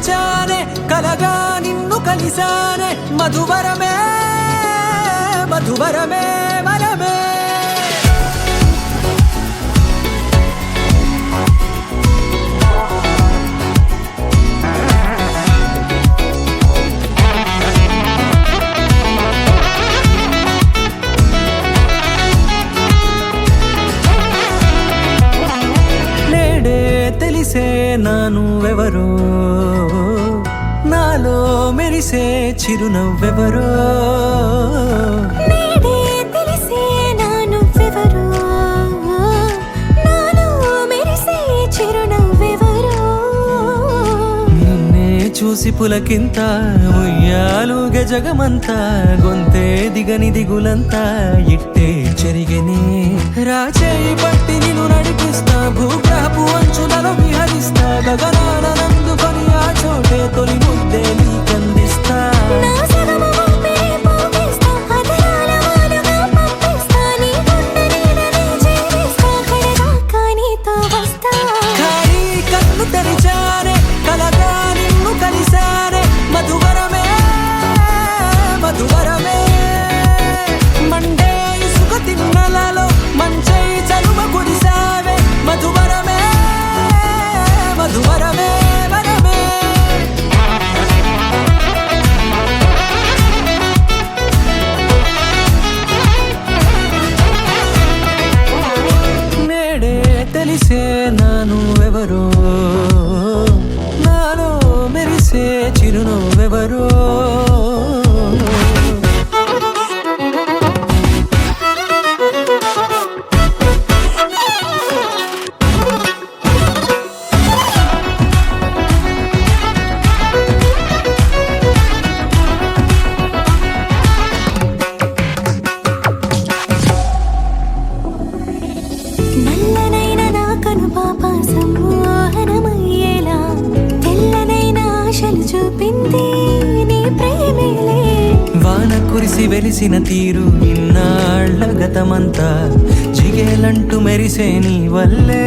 తెరిచానే కలగా నిన్ను కలిసానే మధువరమే మధువరమే వరమే తెలిసే నానువెవరో నాలో మెరిసే చిరునవ్వెవరో నేడే తెలిసే నానువెవరో నాలో మెరిసే చిరునవ్వెవరో నిన్నే చూసి పులకింత ఉయ్యాలుగ జగమంతా గొంతే దిగని దిగులంతా ఇట్టే చెరిగనే రాచేయి పట్టి నిన్ను నడిపిస్తా భూగ్రహపు అంచులలో విహరిస్తా గగనాన నందుకొని ఆ చోటే తొలి ముద్దే నీకందిస్తా నా సగము ఊపిరి పోగిస్తా అధరాల వానగా పంపిస్తా నీ గుండె నీడనే చేరిస్తా కడదాకా నీతో వస్తా ఖాళీ కళ్ళు తెరిచానే కలగా నిన్ను కలిసానే మధువరమే మధువరమే మండే ఇసుక తిన్నలలో మంచై చలువ కురిసావే మధువరమే మధువరమే వరమే నేడే తెలిసే నానువెవరో నాలో మెరిసే చిరునవ్వెవరో నల్లనైన నా కనుపాప సమ్మోహనమయ్యేలా తెల్లనైన ఆశలు చూపింది నీ ప్రేమేలే వాన కురిసి వెలిసిన తీరు ఇన్నాళ్ల గతమంతా జిగేలంటూ మెరిసే నీ వల్లే